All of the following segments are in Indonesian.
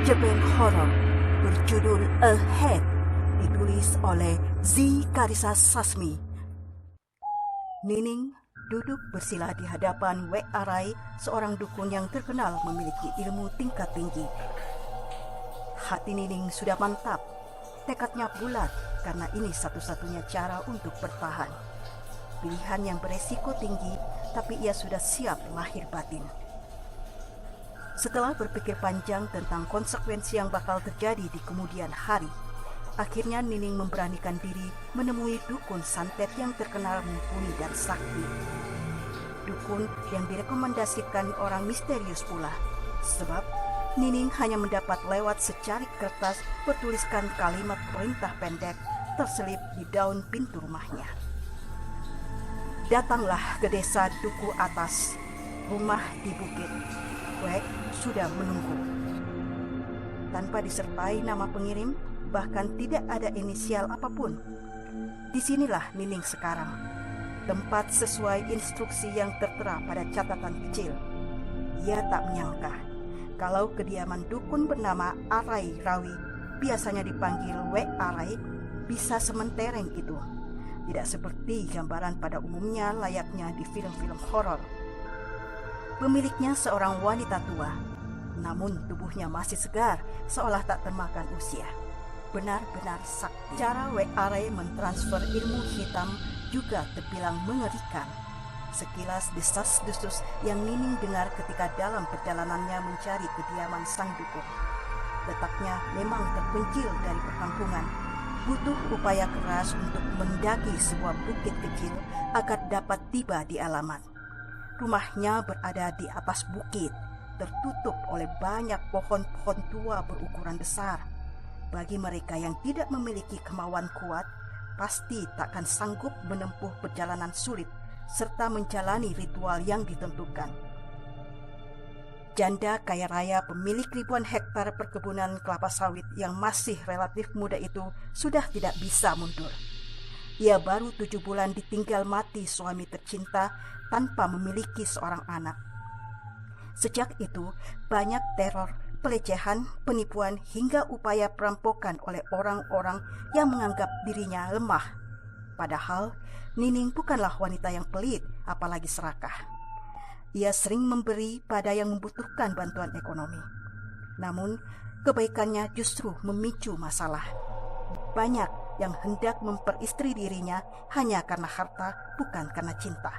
Jepang horor berjudul A Head ditulis oleh Z. Karisa Sasmi. Nining duduk bersila di hadapan Wek Arai, seorang dukun yang terkenal memiliki ilmu tingkat tinggi. Hati Nining sudah mantap, tekadnya bulat karena ini satu-satunya cara untuk bertahan. Pilihan yang beresiko tinggi, tapi ia sudah siap lahir batin. Setelah berpikir panjang tentang konsekuensi yang bakal terjadi di kemudian hari, akhirnya Nining memberanikan diri menemui dukun santet yang terkenal mumpuni dan sakti. Dukun yang direkomendasikan orang misterius pula, sebab Nining hanya mendapat lewat secarik kertas bertuliskan kalimat perintah pendek terselip di daun pintu rumahnya. Datanglah ke desa Duku Atas, rumah di bukit. Wek sudah menunggu. Tanpa disertai nama pengirim, bahkan tidak ada inisial apapun. Disinilah Nining sekarang, tempat sesuai instruksi yang tertera pada catatan kecil. Ia tak menyangka kalau kediaman dukun bernama Arai Rawi, biasanya dipanggil Wek Arai, bisa sementereng itu. Tidak seperti gambaran pada umumnya layaknya di film-film horor. Pemiliknya seorang wanita tua, namun tubuhnya masih segar, seolah tak termakan usia. Benar-benar sakti. Cara Wek Arai mentransfer ilmu hitam juga terbilang mengerikan. Sekilas desas-desus yang Nining dengar ketika dalam perjalanannya mencari kediaman sang dukun. Letaknya memang terpencil dari perkampungan. Butuh upaya keras untuk mendaki sebuah bukit kecil agar dapat tiba di alamat. Rumahnya berada di atas bukit, tertutup oleh banyak pohon-pohon tua berukuran besar. Bagi mereka yang tidak memiliki kemauan kuat, pasti takkan sanggup menempuh perjalanan sulit serta menjalani ritual yang ditentukan. Janda kaya raya pemilik ribuan hektar perkebunan kelapa sawit yang masih relatif muda itu sudah tidak bisa mundur. Ia baru 7 bulan ditinggal mati suami tercinta tanpa memiliki seorang anak. Sejak itu, banyak teror, pelecehan, penipuan, hingga upaya perampokan oleh orang-orang yang menganggap dirinya lemah. Padahal, Nining bukanlah wanita yang pelit, apalagi serakah. Ia sering memberi pada yang membutuhkan bantuan ekonomi. Namun, kebaikannya justru memicu masalah. Banyak yang hendak memperistri dirinya hanya karena harta, bukan karena cinta.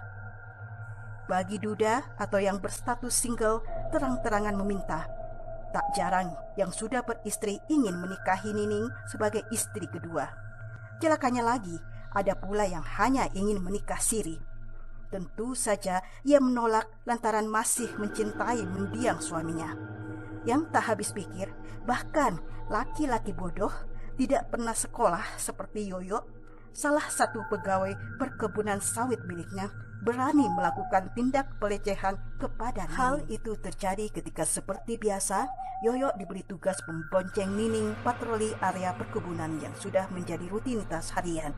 Bagi duda atau yang berstatus single, terang-terangan meminta. Tak jarang yang sudah beristri ingin menikahi Nining sebagai istri kedua. Celakanya lagi, ada pula yang hanya ingin menikah siri. Tentu saja ia menolak lantaran masih mencintai mendiang suaminya. Yang tak habis pikir, bahkan laki-laki bodoh tidak pernah sekolah seperti Yoyo, salah satu pegawai perkebunan sawit miliknya, berani melakukan tindak pelecehan kepada Nining. Hal itu terjadi ketika seperti biasa, Yoyo diberi tugas membonceng Nining patroli area perkebunan yang sudah menjadi rutinitas harian.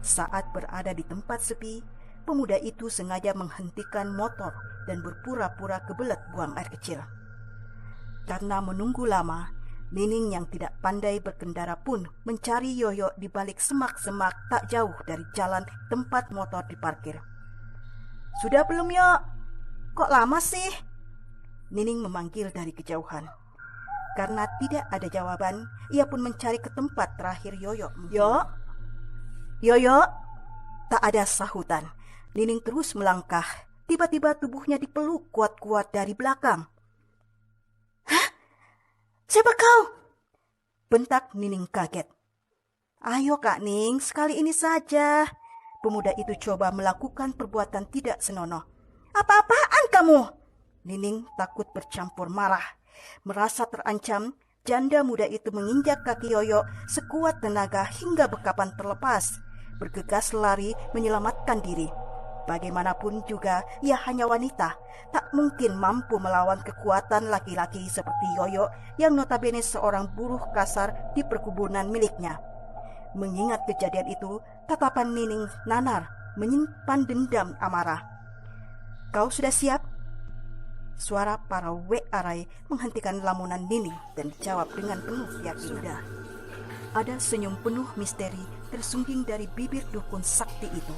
Saat berada di tempat sepi, pemuda itu sengaja menghentikan motor dan berpura-pura kebelet buang air kecil. Karena menunggu lama, Nining yang tidak pandai berkendara pun mencari Yoyo di balik semak-semak tak jauh dari jalan tempat motor diparkir. "Sudah belum, Yo? Kok lama sih?" Nining memanggil dari kejauhan. Karena tidak ada jawaban, ia pun mencari ke tempat terakhir Yoyo. "Yo? Yoyo?" Tak ada sahutan. Nining terus melangkah. Tiba-tiba tubuhnya dipeluk kuat-kuat dari belakang. "Hah? Siapa kau?" bentak Nining kaget. "Ayo Kak Ning, sekali ini saja." Pemuda itu coba melakukan perbuatan tidak senonoh. "Apa-apaan kamu?" Nining takut bercampur marah. Merasa terancam, janda muda itu menginjak kaki Yoyo sekuat tenaga hingga bekapan terlepas. Bergegas lari menyelamatkan diri. Bagaimanapun juga, ia hanya wanita, tak mungkin mampu melawan kekuatan laki-laki seperti Yoyo yang notabene seorang buruh kasar di perkebunan miliknya. Mengingat kejadian itu, tatapan Nining nanar, menyimpan dendam amarah. "Kau sudah siap?" Suara para Wek Arai menghentikan lamunan Nining dan jawab dengan penuh yakin. Sudah. Ada senyum penuh misteri tersungging dari bibir dukun sakti itu.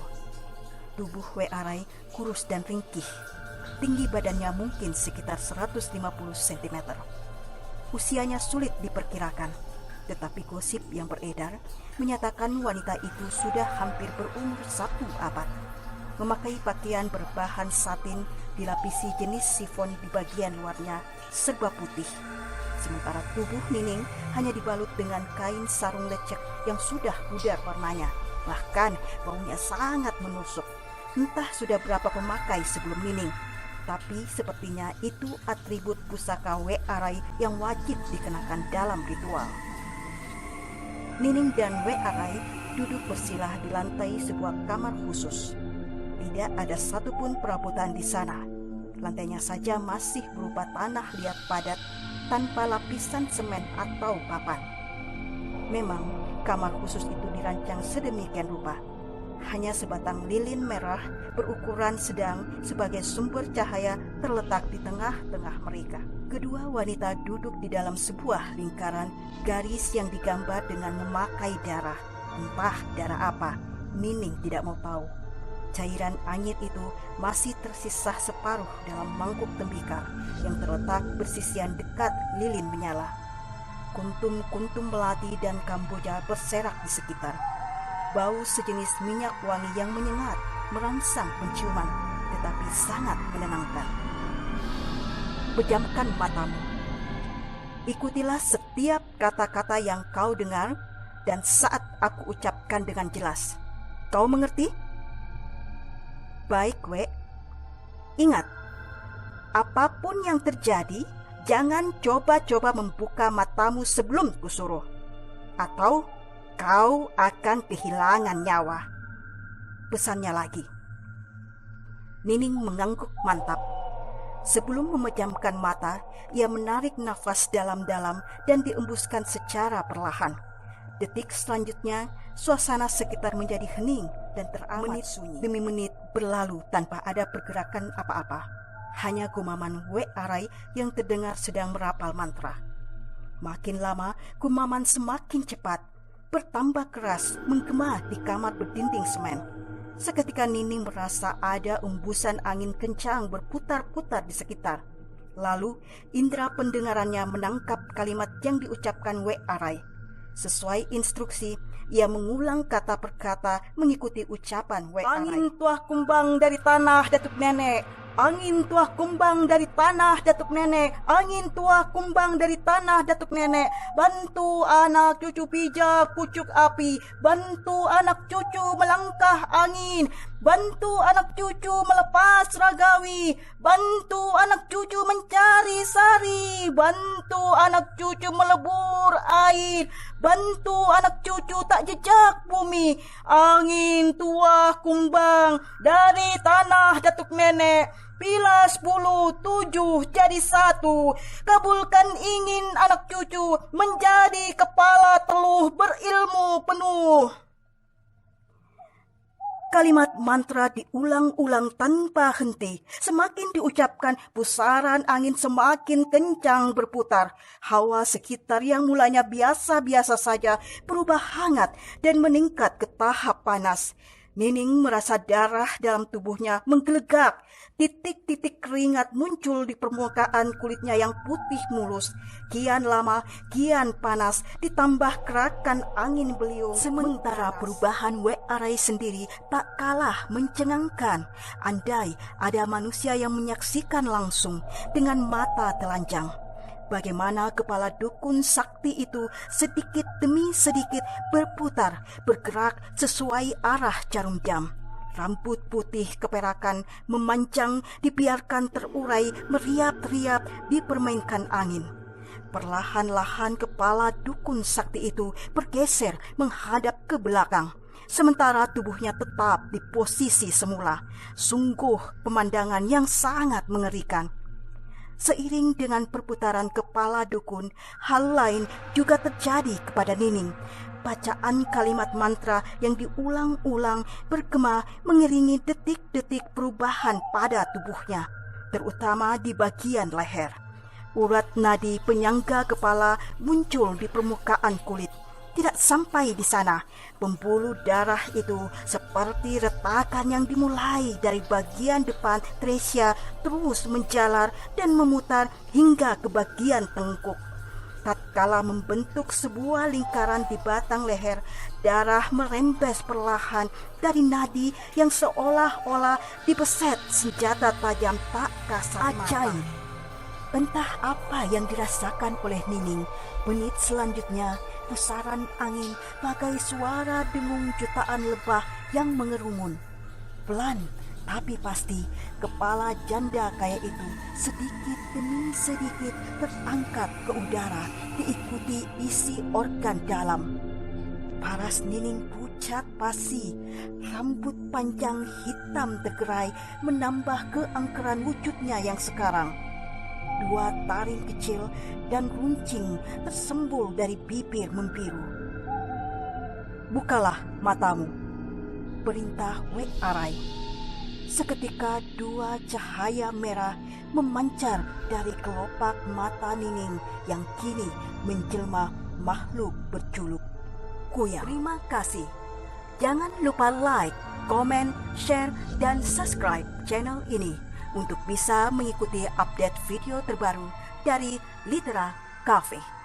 Tubuh Wek Arai kurus dan ringkih. Tinggi badannya mungkin sekitar 150 cm. Usianya sulit diperkirakan, tetapi gosip yang beredar menyatakan wanita itu sudah hampir berumur 1 abad. Memakai pakaian berbahan satin dilapisi jenis sifon di bagian luarnya serba putih. Sementara tubuh Nining hanya dibalut dengan kain sarung lecek yang sudah pudar warnanya. Bahkan baunya sangat menusuk. Entah sudah berapa pemakai sebelum Nining, tapi sepertinya itu atribut pusaka Wek Arai yang wajib dikenakan dalam ritual. Nining dan Wek Arai duduk bersilah di lantai sebuah kamar khusus. Tidak ada satupun perabotan di sana. Lantainya saja masih berupa tanah liat padat tanpa lapisan semen atau papan. Memang kamar khusus itu dirancang sedemikian rupa. Hanya sebatang lilin merah berukuran sedang sebagai sumber cahaya terletak di tengah-tengah mereka. Kedua wanita duduk di dalam sebuah lingkaran garis yang digambar dengan memakai darah. Entah darah apa, Nining tidak mau tahu. Cairan anyir itu masih tersisa separuh dalam mangkuk tembikar yang terletak bersisian dekat lilin menyala. Kuntum-kuntum melati dan kamboja berserak di sekitar. Bau sejenis minyak wangi yang menyengat merangsang penciuman, tetapi sangat menenangkan. Pejamkan matamu. Ikutilah setiap kata-kata yang kau dengar dan saat aku ucapkan dengan jelas. Kau mengerti? Baik, Wek. Ingat, apapun yang terjadi, jangan coba-coba membuka matamu sebelum kusuruh, atau kau akan kehilangan nyawa. Pesannya lagi. Nining mengangguk mantap. Sebelum memejamkan mata, ia menarik nafas dalam-dalam dan diembuskan secara perlahan. Detik selanjutnya, suasana sekitar menjadi hening dan teramat sunyi. Demi menit berlalu tanpa ada pergerakan apa-apa. Hanya gumaman Wek Arai yang terdengar sedang merapal mantra. Makin lama, gumaman semakin cepat, bertambah keras, menggema di kamar berdinding semen. Seketika Nining merasa ada embusan angin kencang berputar-putar di sekitar. Lalu, indera pendengarannya menangkap kalimat yang diucapkan Wek Arai. Sesuai instruksi, ia mengulang kata per kata mengikuti ucapan Wek Arai. Angin tuah kumbang dari tanah datuk nenek. Angin tuah kumbang dari tanah datuk nenek. Angin tuah kumbang dari tanah datuk nenek. Bantu anak cucu pijak pucuk api. Bantu anak cucu melangkah angin. Bantu anak cucu melepas ragawi. Bantu anak cucu mencari sari. Bantu anak cucu melebur air. Bantu anak cucu tak jejak bumi. Angin tuah kumbang dari tanah datuk nenek. Bila 10, 7 jadi 1. Kabulkan ingin anak cucu menjadi kepala teluh berilmu penuh. Kalimat mantra diulang-ulang tanpa henti. Semakin diucapkan, pusaran angin semakin kencang berputar. Hawa sekitar yang mulanya biasa-biasa saja berubah hangat dan meningkat ke tahap panas. Nining merasa darah dalam tubuhnya menggelegak. Titik-titik keringat muncul di permukaan kulitnya yang putih mulus. Kian lama, kian panas, ditambah gerakan angin beliung. Sementara perubahan Wek Arai sendiri tak kalah mencengangkan. Andai ada manusia yang menyaksikan langsung dengan mata telanjang. Bagaimana kepala dukun sakti itu sedikit demi sedikit berputar, bergerak sesuai arah jarum jam. Rambut putih keperakan memanjang, dibiarkan terurai, meriap-riap, dipermainkan angin. Perlahan-lahan kepala dukun sakti itu bergeser menghadap ke belakang, sementara tubuhnya tetap di posisi semula. Sungguh pemandangan yang sangat mengerikan. Seiring dengan perputaran kepala dukun, hal lain juga terjadi kepada Nining. Bacaan kalimat mantra yang diulang-ulang bergema mengiringi detik-detik perubahan pada tubuhnya. terutama di bagian leher. Urat nadi penyangga kepala muncul di permukaan kulit. Tidak sampai di sana, pembuluh darah itu seperti retakan yang dimulai dari bagian depan Tresia terus menjalar dan memutar hingga ke bagian tengkuk. Tatkala membentuk sebuah lingkaran di batang leher, darah merembes perlahan dari nadi yang seolah-olah dibeset senjata tajam tak kasat mata. Entah apa yang dirasakan oleh Nining. Menit selanjutnya, pusaran angin bagai suara dengung jutaan lebah yang mengerumun. Pelan tapi pasti, kepala janda kaya itu sedikit demi sedikit terangkat ke udara, diikuti isi organ dalam. Paras Nining pucat pasi, rambut panjang hitam tergerai menambah keangkeran wujudnya yang sekarang. 2 taring kecil dan runcing tersembul dari bibir membiru. "Bukalah matamu," perintah Wek Arai. Seketika 2 cahaya merah memancar dari kelopak mata Nining yang kini menjelma makhluk berculuk Kuyang. Terima kasih. Jangan lupa like, komen, share, dan subscribe channel ini untuk bisa mengikuti update video terbaru dari Litera Cafe.